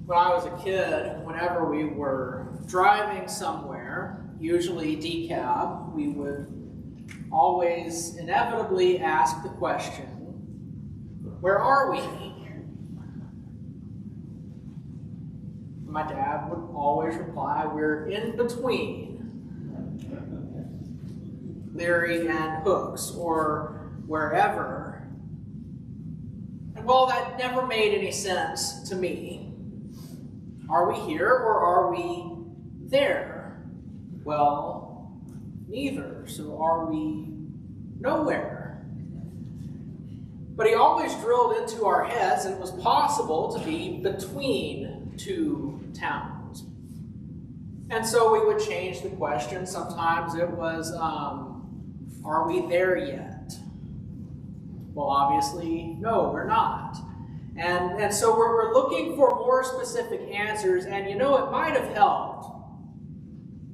When I was a kid, whenever we were driving somewhere, usually decab, we would always inevitably ask the question, where are we? My dad would always reply, we're in between Leary and Hooks, or wherever. And well, that never made any sense to me. Are we here or are we there? Well, neither. So are we nowhere? But he always drilled into our heads and it was possible to be between two towns. And so we would change the question. Sometimes it was, are we there yet? Well, obviously, no, we're not. And so we're looking for more specific answers, and you know, it might have helped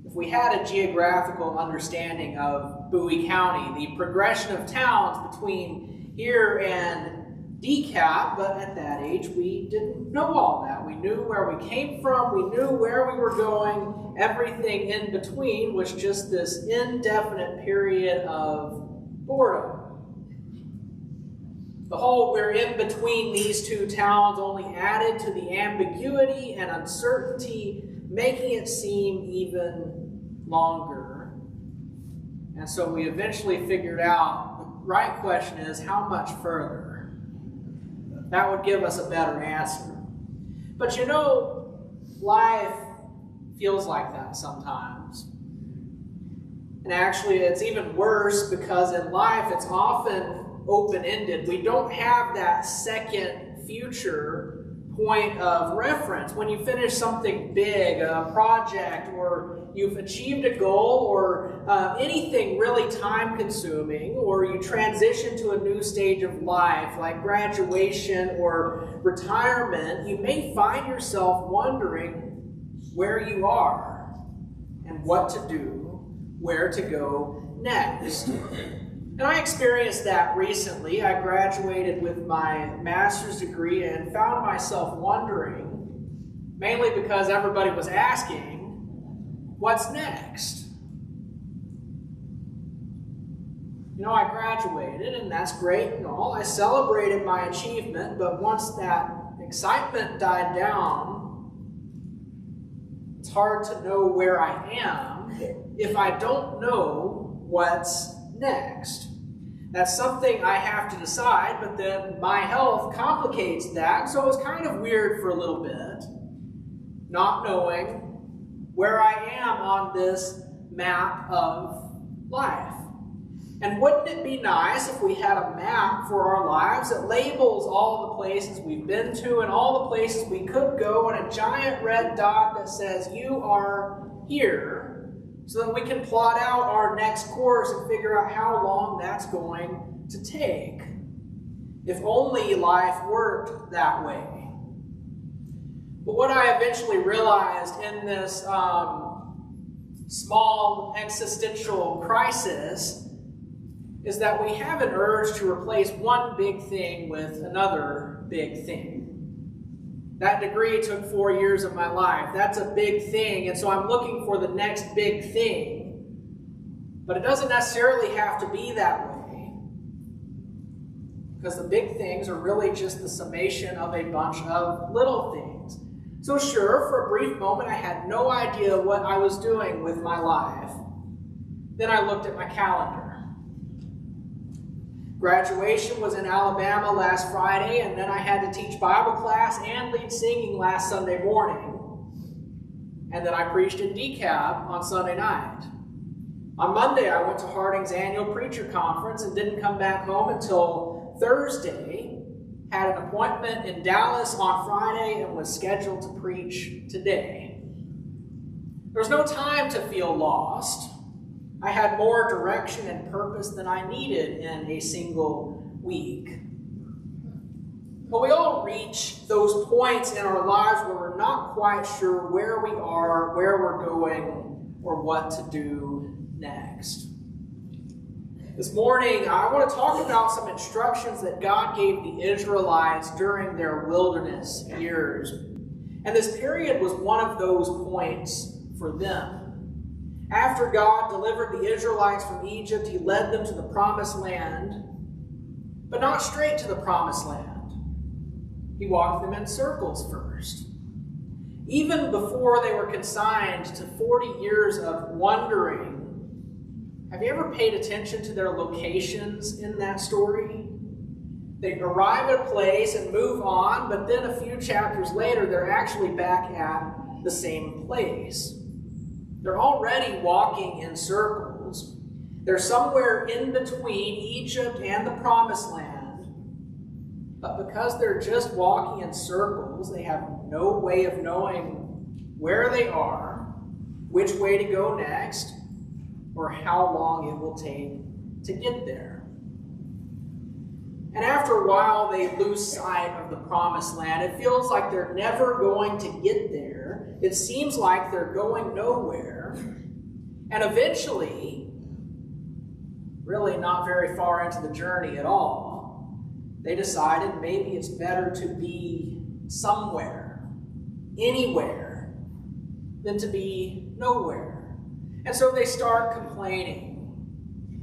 if we had a geographical understanding of Bowie County, the progression of towns between here and DeKalb, but at that age we didn't know all that. We knew where we came from, we knew where we were going, everything in between was just this indefinite period of boredom. The whole we're in between these two towns only added to the ambiguity and uncertainty, making it seem even longer. And so we eventually figured out the right question is, how much further? That would give us a better answer. But you know, life feels like that sometimes. And actually, it's even worse because in life, it's often open-ended. We don't have that second future point of reference. When you finish something big, a project, or you've achieved a goal, or anything really time-consuming, or you transition to a new stage of life, like graduation or retirement, you may find yourself wondering where you are and what to do, where to go next. And I experienced that recently. I graduated with my master's degree and found myself wondering, mainly because everybody was asking, what's next? You know, I graduated, and that's great and all. I celebrated my achievement, but once that excitement died down, it's hard to know where I am if I don't know what's next. That's something I have to decide, but then my health complicates that, so it's kind of weird for a little bit, not knowing where I am on this map of life. And wouldn't it be nice if we had a map for our lives that labels all the places we've been to and all the places we could go, and a giant red dot that says, you are here, so that we can plot out our next course and figure out how long that's going to take. If only life worked that way. But what I eventually realized in this small existential crisis is that we have an urge to replace one big thing with another big thing. That degree took 4 years of my life. That's a big thing, and so I'm looking for the next big thing. But it doesn't necessarily have to be that way, because the big things are really just the summation of a bunch of little things. So sure, for a brief moment, I had no idea what I was doing with my life. Then I looked at my calendar. Graduation was in Alabama last Friday, and then I had to teach Bible class and lead singing last Sunday morning. And then I preached in DeKalb on Sunday night. On Monday, I went to Harding's annual preacher conference and didn't come back home until Thursday. Had an appointment in Dallas on Friday and was scheduled to preach today. There was no time to feel lost. I had more direction and purpose than I needed in a single week. But we all reach those points in our lives where we're not quite sure where we are, where we're going, or what to do next. This morning, I want to talk about some instructions that God gave the Israelites during their wilderness years. And this period was one of those points for them. After God delivered the Israelites from Egypt, he led them to the promised land, but not straight to the promised land. He walked them in circles first. Even before they were consigned to 40 years of wandering, have you ever paid attention to their locations in that story? They arrive at a place and move on, but then a few chapters later, they're actually back at the same place. They're already walking in circles. They're somewhere in between Egypt and the Promised Land. But because they're just walking in circles, they have no way of knowing where they are, which way to go next, or how long it will take to get there. And after a while, they lose sight of the Promised Land. It feels like they're never going to get there. It seems like they're going nowhere. And eventually, really not very far into the journey at all, they decided maybe it's better to be somewhere, anywhere, than to be nowhere. And so they start complaining.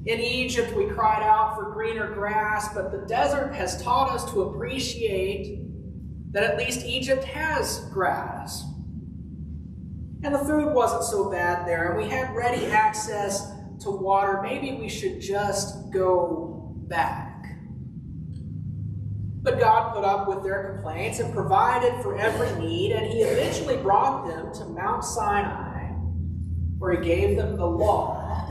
In Egypt, we cried out for greener grass, but the desert has taught us to appreciate that at least Egypt has grass. And the food wasn't so bad there, and we had ready access to water. Maybe we should just go back. But God put up with their complaints and provided for every need, and he eventually brought them to Mount Sinai, where he gave them the law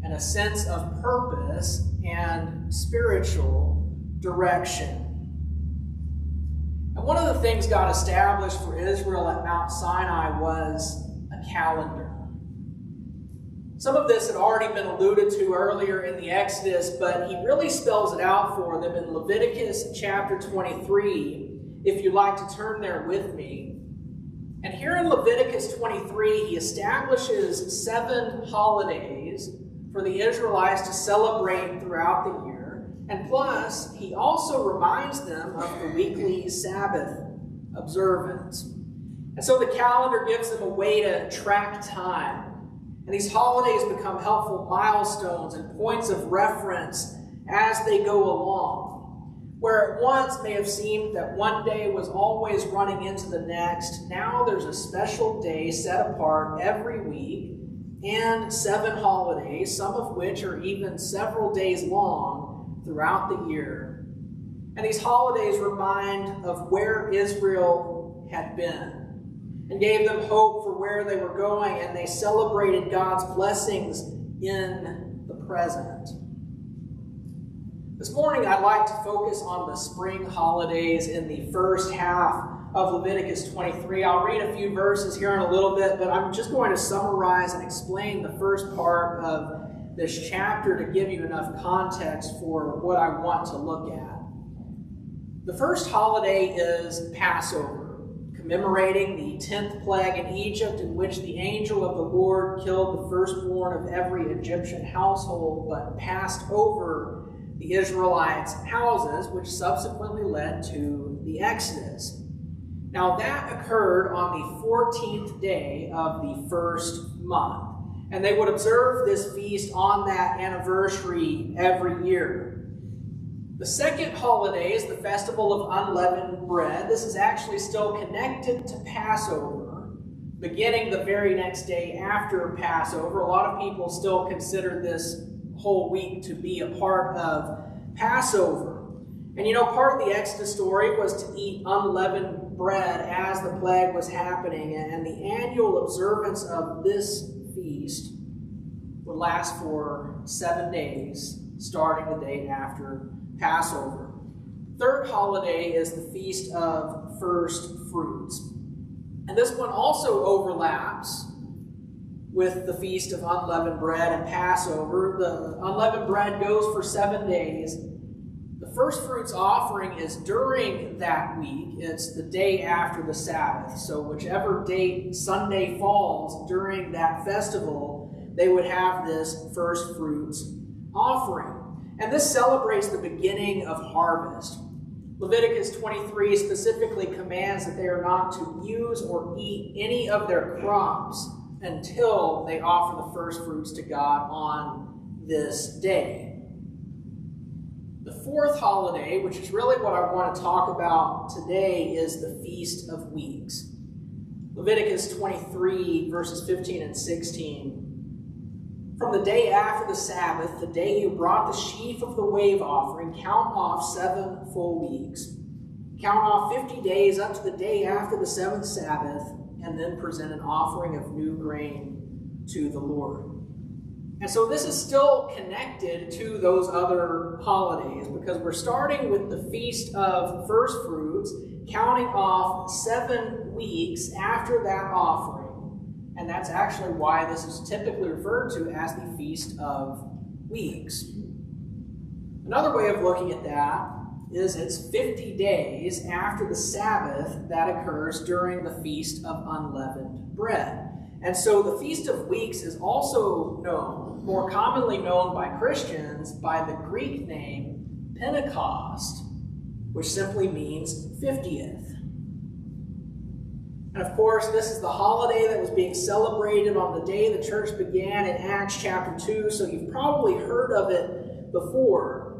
and a sense of purpose and spiritual direction. And one of the things God established for Israel at Mount Sinai was a calendar. Some of this had already been alluded to earlier in the Exodus, but he really spells it out for them in Leviticus chapter 23, if you'd like to turn there with me. And here in Leviticus 23, he establishes 7 holidays for the Israelites to celebrate throughout the year. And plus, he also reminds them of the weekly Sabbath observance. And so the calendar gives them a way to track time. And these holidays become helpful milestones and points of reference as they go along. Where it once may have seemed that one day was always running into the next, now there's a special day set apart every week and 7 holidays, some of which are even several days long throughout the year. And these holidays remind of where Israel had been and gave them hope for where they were going, and they celebrated God's blessings in the present. This morning, I'd like to focus on the spring holidays in the first half of Leviticus 23. I'll read a few verses here in a little bit, but I'm just going to summarize and explain the first part of this chapter to give you enough context for what I want to look at. The first holiday is Passover, commemorating the 10th plague in Egypt, in which the angel of the Lord killed the firstborn of every Egyptian household, but passed over the Israelites' houses, which subsequently led to the Exodus. Now that occurred on the 14th day of the first month. And they would observe this feast on that anniversary every year. The second holiday is the festival of unleavened bread. This is actually still connected to Passover, beginning the very next day after Passover. A lot of people still consider this whole week to be a part of Passover. And you know, part of the Exodus story was to eat unleavened bread as the plague was happening, and the annual observance of this feast would last for 7 days, starting the day after Passover. Third holiday is the Feast of First Fruits. And this one also overlaps with the Feast of Unleavened Bread and Passover. The unleavened bread goes for 7 days. The first fruits offering is during that week. It's the day after the Sabbath. So whichever date Sunday falls during that festival, they would have this first fruits offering. And this celebrates the beginning of harvest. Leviticus 23 specifically commands that they are not to use or eat any of their crops until they offer the first fruits to God on this day. The fourth holiday, which is really what I want to talk about today, is the Feast of Weeks. Leviticus 23, verses 15 and 16. From the day after the Sabbath, the day you brought the sheaf of the wave offering, count off 7 full weeks. Count off 50 days up to the day after the 7th Sabbath, and then present an offering of new grain to the Lord. And so this is still connected to those other holidays, because we're starting with the Feast of First Fruits, counting off 7 weeks after that offering. And that's actually why this is typically referred to as the Feast of Weeks. Another way of looking at that is it's 50 days after the Sabbath that occurs during the Feast of Unleavened Bread. And so the Feast of Weeks is also known, more commonly known by Christians, by the Greek name Pentecost, which simply means 50th. And of course, this is the holiday that was being celebrated on the day the church began in Acts chapter 2, so you've probably heard of it before.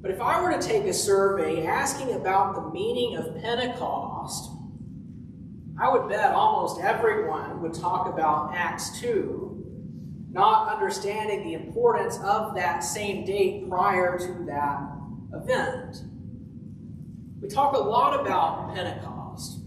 But if I were to take a survey asking about the meaning of Pentecost, I would bet almost everyone would talk about Acts 2, not understanding the importance of that same date prior to that event. We talk a lot about Pentecost,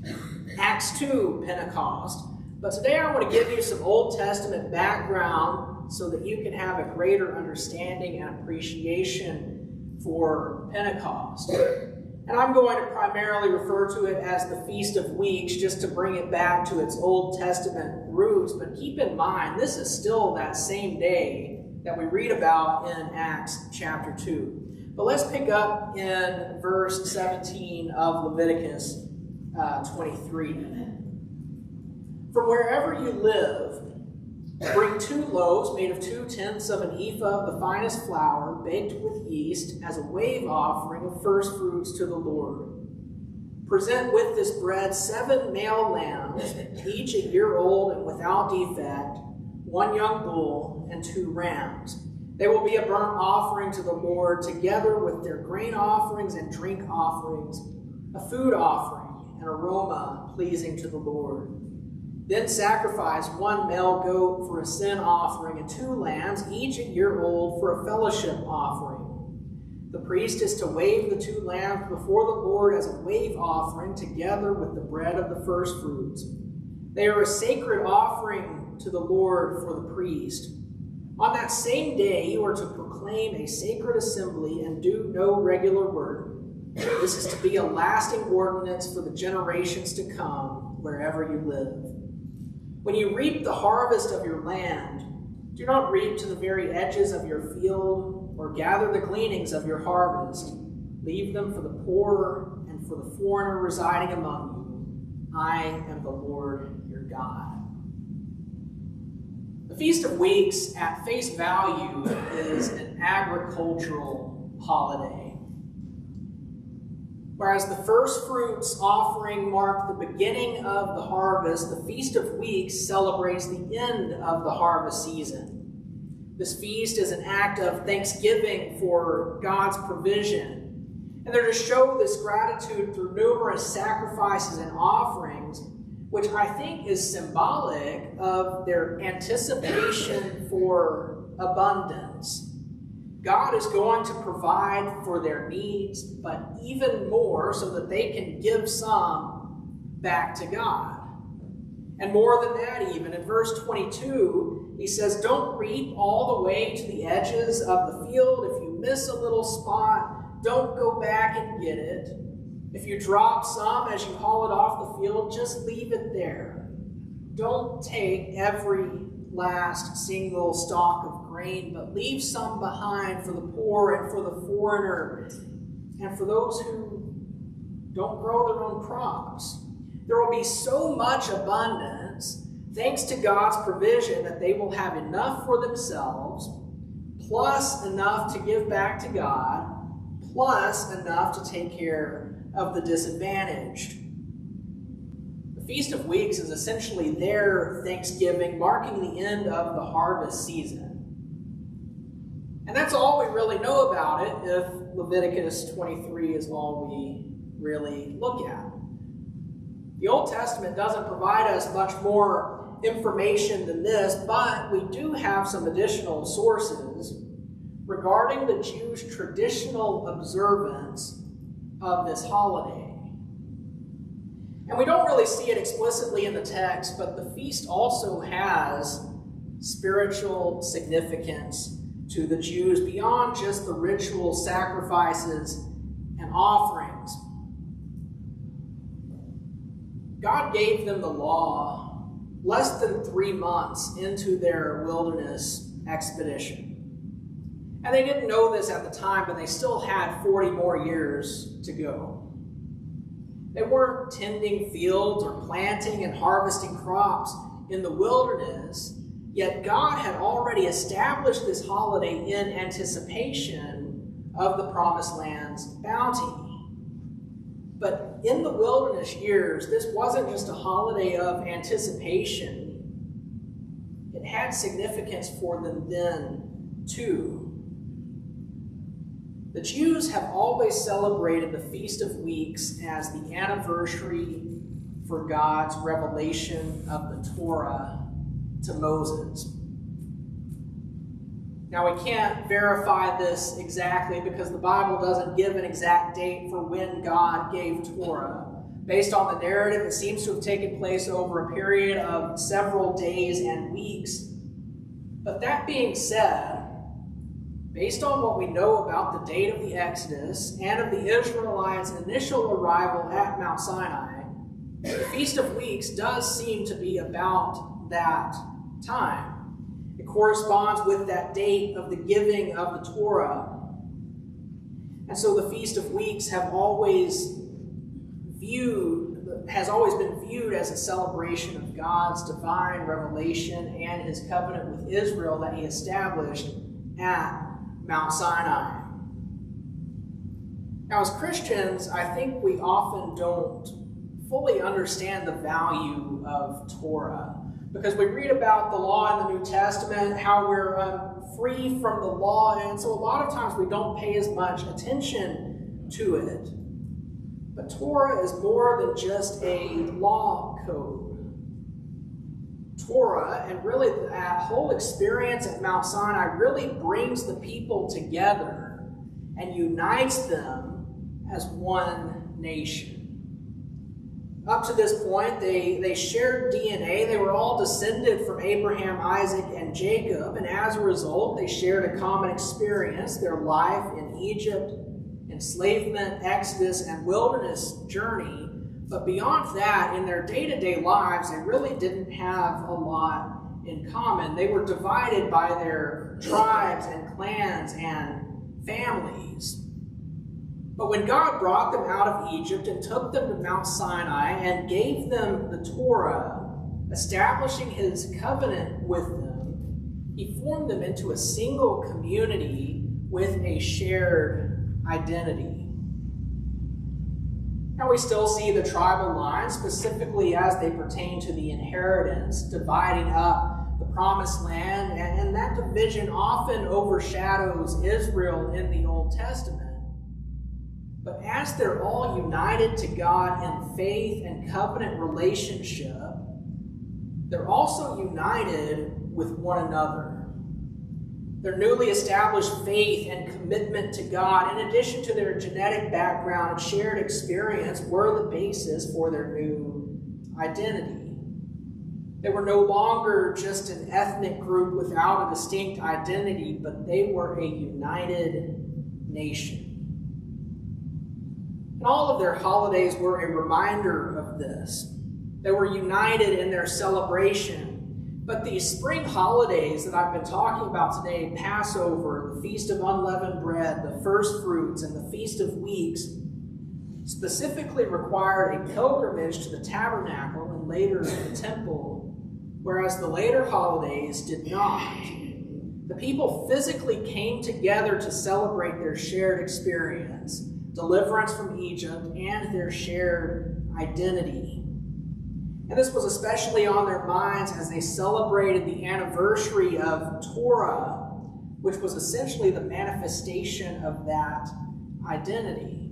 Acts 2 Pentecost, but today I want to give you some Old Testament background so that you can have a greater understanding and appreciation for Pentecost. And I'm going to primarily refer to it as the Feast of Weeks, just to bring it back to its Old Testament roots. But keep in mind, this is still that same day that we read about in Acts chapter 2. But let's pick up in verse 17 of Leviticus 23. From wherever you live, bring 2 loaves made of 2/10 of an ephah of the finest flour, baked with yeast, as a wave offering of first fruits to the Lord. Present with this bread 7 male lambs, each a year old and without defect, 1 young bull, and 2 rams. They will be a burnt offering to the Lord, together with their grain offerings and drink offerings, a food offering, an aroma pleasing to the Lord. Then sacrifice 1 male goat for a sin offering and 2 lambs, each a year old, for a fellowship offering. The priest is to wave the 2 lambs before the Lord as a wave offering, together with the bread of the first fruits. They are a sacred offering to the Lord for the priest. On that same day you are to proclaim a sacred assembly and do no regular work. This is to be a lasting ordinance for the generations to come, wherever you live. When you reap the harvest of your land, do not reap to the very edges of your field, or gather the gleanings of your harvest. Leave them for the poor and for the foreigner residing among you. I am the Lord your God. The Feast of Weeks, at face value, is an agricultural holiday. Whereas the first fruits offering marked the beginning of the harvest, the Feast of Weeks celebrates the end of the harvest season. This feast is an act of thanksgiving for God's provision. And they're to show this gratitude through numerous sacrifices and offerings, which I think is symbolic of their anticipation for abundance. God is going to provide for their needs, but even more so that they can give some back to God. And more than that even, in verse 22, he says, don't reap all the way to the edges of the field. If you miss a little spot, don't go back and get it. If you drop some as you haul it off the field, just leave it there. Don't take every last single stalk of grain, but leave some behind for the poor and for the foreigner and for those who don't grow their own crops. There will be so much abundance, thanks to God's provision, that they will have enough for themselves, plus enough to give back to God, plus enough to take care of the disadvantaged. The Feast of Weeks is essentially their Thanksgiving, marking the end of the harvest season. And that's all we really know about it if Leviticus 23 is all we really look at. The Old Testament doesn't provide us much more information than this, but we do have some additional sources regarding the Jews' traditional observance of this holiday. And we don't really see it explicitly in the text, but the feast also has spiritual significance to the Jews beyond just the ritual sacrifices and offerings. God gave them the law less than 3 months into their wilderness expedition. And they didn't know this at the time, but they still had 40 more years to go. They weren't tending fields or planting and harvesting crops in the wilderness, yet God had already established this holiday in anticipation of the Promised Land's bounty. But in the wilderness years, this wasn't just a holiday of anticipation. It had significance for them then, too. The Jews have always celebrated the Feast of Weeks as the anniversary for God's revelation of the Torah to Moses. Now, we can't verify this exactly because the Bible doesn't give an exact date for when God gave Torah. Based on the narrative, it seems to have taken place over a period of several days and weeks. But that being said, based on what we know about the date of the Exodus and of the Israelites' initial arrival at Mount Sinai, the Feast of Weeks does seem to be about that time. It corresponds with that date of the giving of the Torah. And so the Feast of Weeks has always been viewed as a celebration of God's divine revelation and his covenant with Israel that he established at Mount Sinai. Now, as Christians, I think we often don't fully understand the value of Torah, because we read about the law in the New Testament, how we're free from the law, and so a lot of times we don't pay as much attention to it. But Torah is more than just a law code. Torah, and really that whole experience at Mount Sinai, really brings the people together and unites them as one nation. Up to this point, they shared DNA. They were all descended from Abraham, Isaac, and Jacob, and as a result, they shared a common experience, their life in Egypt, enslavement, exodus, and wilderness journey. But beyond that, in their day-to-day lives, they really didn't have a lot in common. They were divided by their tribes and clans and families. But when God brought them out of Egypt and took them to Mount Sinai and gave them the Torah, establishing his covenant with them, he formed them into a single community with a shared identity. Now, we still see the tribal lines, specifically as they pertain to the inheritance, dividing up the Promised Land, and that division often overshadows Israel in the Old Testament. But as they're all united to God in faith and covenant relationship, they're also united with one another. Their newly established faith and commitment to God, in addition to their genetic background and shared experience, were the basis for their new identity. They were no longer just an ethnic group without a distinct identity, but they were a united nation. And all of their holidays were a reminder of this. They were united in their celebration. But these spring holidays that I've been talking about today, Passover, the Feast of Unleavened Bread, the First Fruits, and the Feast of Weeks, specifically required a pilgrimage to the tabernacle and later the temple, whereas the later holidays did not. the people physically came together to celebrate their shared experience, deliverance from Egypt, and their shared identity. And this was especially on their minds as they celebrated the anniversary of Torah, which was essentially the manifestation of that identity.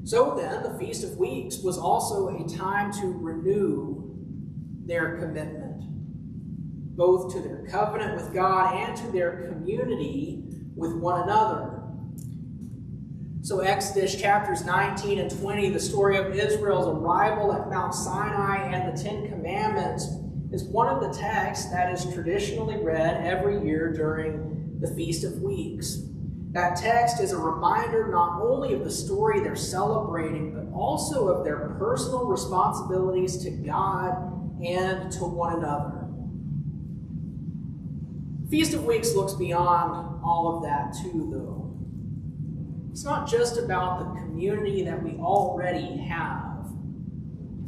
So then, the Feast of Weeks was also a time to renew their commitment, both to their covenant with God and to their community with one another. So Exodus chapters 19 and 20, the story of Israel's arrival at Mount Sinai and the Ten Commandments, is one of the texts that is traditionally read every year during the Feast of Weeks. That text is a reminder not only of the story they're celebrating, but also of their personal responsibilities to God and to one another. Feast of Weeks looks beyond all of that too, though. It's not just about the community that we already have.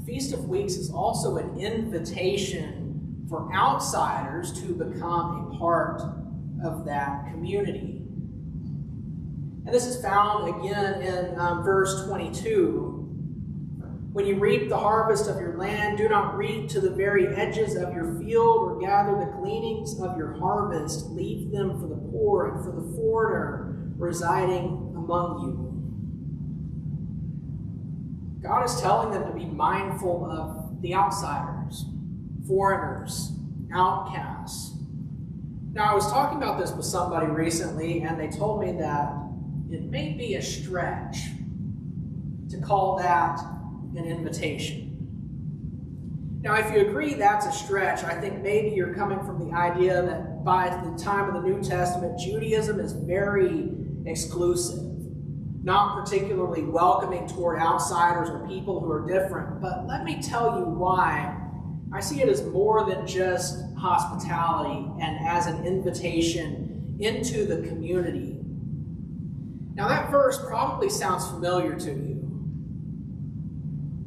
Feast of Weeks is also an invitation for outsiders to become a part of that community. And this is found again in verse 22. When you reap the harvest of your land, do not reap to the very edges of your field or gather the gleanings of your harvest. Leave them for the poor and for the foreigner residing among you. God is telling them to be mindful of the outsiders, foreigners, outcasts. Now, I was talking about this with somebody recently, and they told me that it may be a stretch to call that an invitation. Now, if you agree that's a stretch, I think maybe you're coming from the idea that by the time of the New Testament, Judaism is very exclusive, not particularly welcoming toward outsiders or people who are different. But let me tell you why I see it as more than just hospitality and as an invitation into the community. Now, that verse probably sounds familiar to you,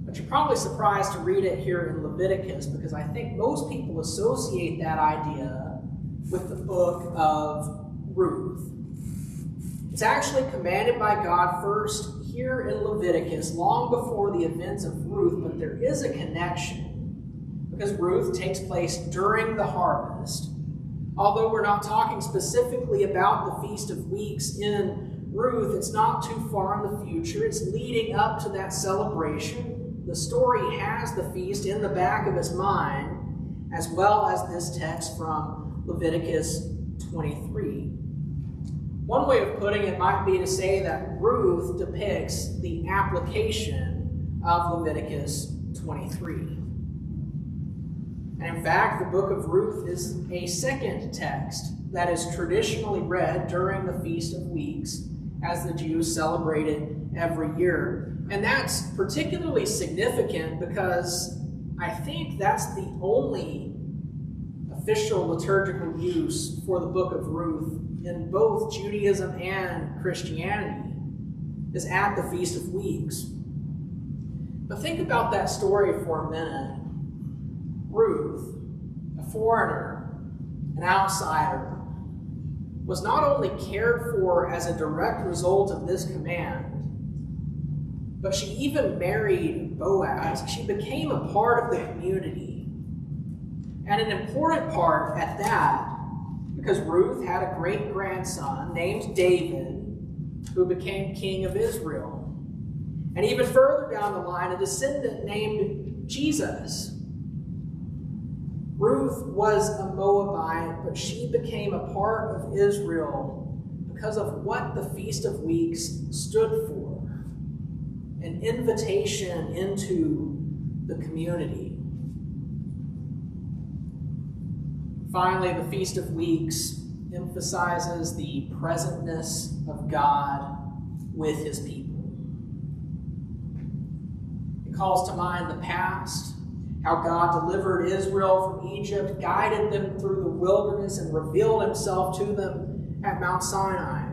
but you're probably surprised to read it here in Leviticus, because I think most people associate that idea with the book of Ruth. It's actually commanded by God first here in Leviticus, long before the events of Ruth, but there is a connection, because Ruth takes place during the harvest. Although we're not talking specifically about the Feast of Weeks in Ruth, it's not too far in the future. It's leading up to that celebration. The story has the feast in the back of its mind, as well as this text from Leviticus 23. One way of putting it might be to say that Ruth depicts the application of Leviticus 23. And in fact, the book of Ruth is a second text that is traditionally read during the Feast of Weeks, as the Jews celebrated every year. And that's particularly significant because I think that's the only official liturgical use for the book of Ruth in both Judaism and Christianity is at the Feast of Weeks. But think about that story for a minute. Ruth, a foreigner, an outsider, was not only cared for as a direct result of this command, but she even married Boaz. She became a part of the community, and an important part at that, because Ruth had a great-grandson named David, who became king of Israel. And even further down the line, a descendant named Jesus. Ruth was a Moabite, but she became a part of Israel because of what the Feast of Weeks stood for. An invitation into the community. Finally, the Feast of Weeks emphasizes the presentness of God with his people. It calls to mind the past, how God delivered Israel from Egypt, guided them through the wilderness, and revealed himself to them at Mount Sinai.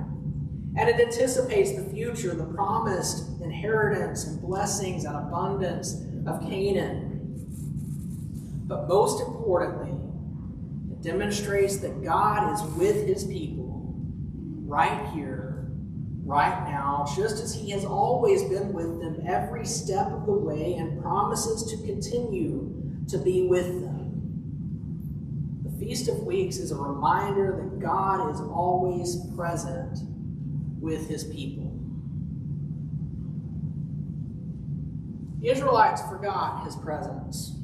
And it anticipates the future, the promised inheritance and blessings and abundance of Canaan. But most importantly, it demonstrates that God is with his people right here, right now, just as he has always been with them every step of the way and promises to continue to be with them. The Feast of Weeks is a reminder that God is always present with his people. The Israelites forgot his presence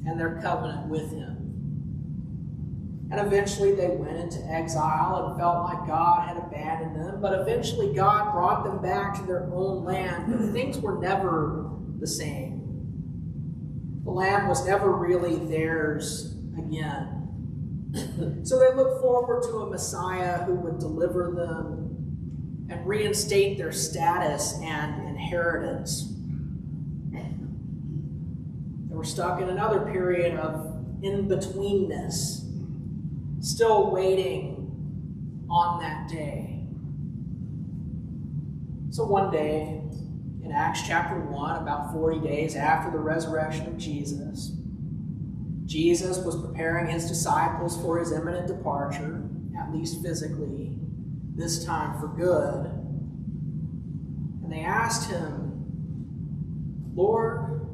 and their covenant with him. And eventually they went into exile and felt like God had abandoned them. But eventually God brought them back to their own land. But things were never the same. The land was never really theirs again. So they looked forward to a Messiah who would deliver them and reinstate their status and inheritance. They were stuck in another period of in-betweenness, still waiting on that day. So one day, in Acts chapter 1, about 40 days after the resurrection of Jesus, Jesus was preparing his disciples for his imminent departure, at least physically, this time for good. And they asked him, "Lord,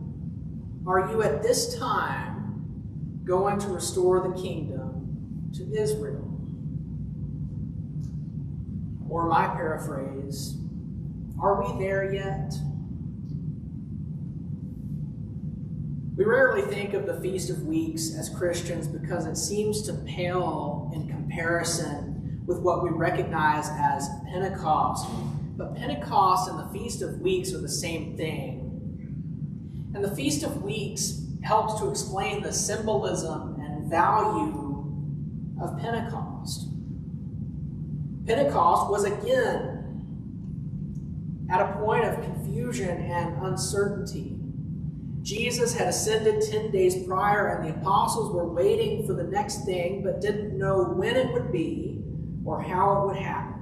are you at this time going to restore the kingdom to Israel?" Or my paraphrase, are we there yet? We rarely think of the Feast of Weeks as Christians because it seems to pale in comparison with what we recognize as Pentecost. But Pentecost and the Feast of Weeks are the same thing. And the Feast of Weeks helps to explain the symbolism and value of Pentecost. Pentecost was again at a point of confusion and uncertainty. Jesus had ascended 10 days prior, and the apostles were waiting for the next thing, but didn't know when it would be or how it would happen.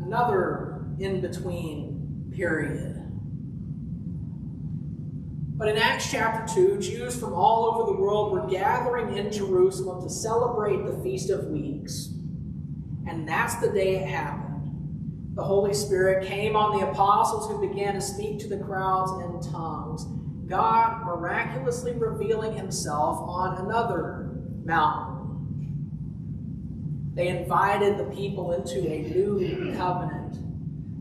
Another in-between period. But in Acts chapter 2, Jews from all over the world were gathering in Jerusalem to celebrate the Feast of Weeks. And that's the day it happened. The Holy Spirit came on the apostles who began to speak to the crowds in tongues, God miraculously revealing himself on another mountain. They invited the people into a new covenant,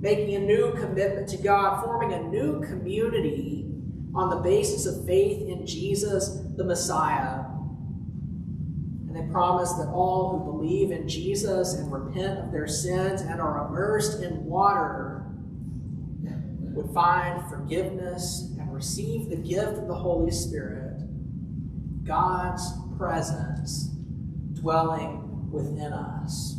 making a new commitment to God, forming a new community on the basis of faith in Jesus, the Messiah. And they promised that all who believe in Jesus and repent of their sins and are immersed in water would find forgiveness and receive the gift of the Holy Spirit, God's presence dwelling within us.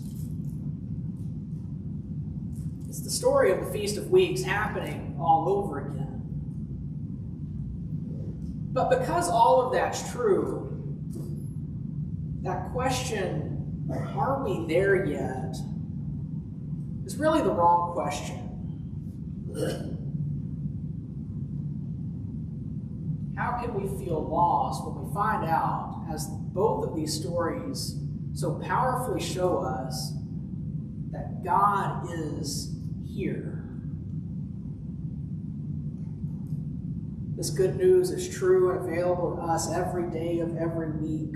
It's the story of the Feast of Weeks happening all over again. But because all of that's true, that question, are we there yet, is really the wrong question. How can we feel lost when we find out, as both of these stories so powerfully show us, that God is here? This good news is true and available to us every day of every week,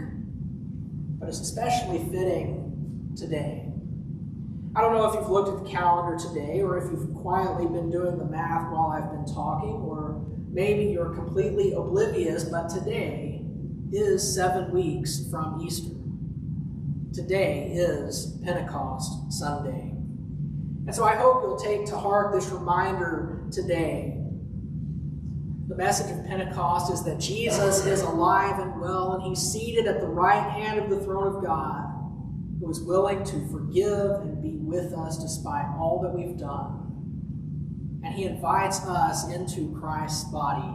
but it's especially fitting today. I don't know if you've looked at the calendar today, or if you've quietly been doing the math while I've been talking, or maybe you're completely oblivious, but today is 7 weeks from Easter. Today is Pentecost Sunday. And so I hope you'll take to heart this reminder today. The message of Pentecost is that Jesus is alive and well, and he's seated at the right hand of the throne of God, who is willing to forgive and be with us despite all that we've done. And he invites us into Christ's body,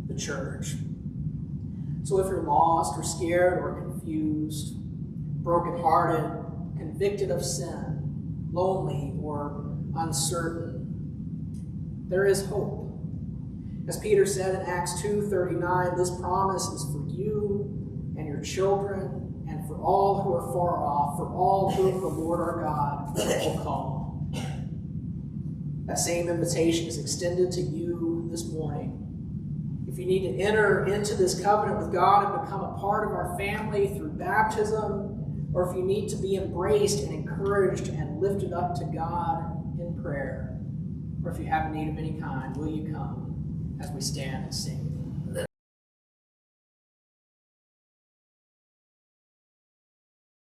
the church. So if you're lost or scared or confused, brokenhearted, convicted of sin, lonely or uncertain, there is hope. As Peter said in Acts 2:39, this promise is for you and your children, and for all who are far off, for all whom the Lord our God will call. That same invitation is extended to you this morning. If you need to enter into this covenant with God and become a part of our family through baptism, or if you need to be embraced and encouraged and lifted up to God in prayer, or if you have a need of any kind, will you come as we stand and sing?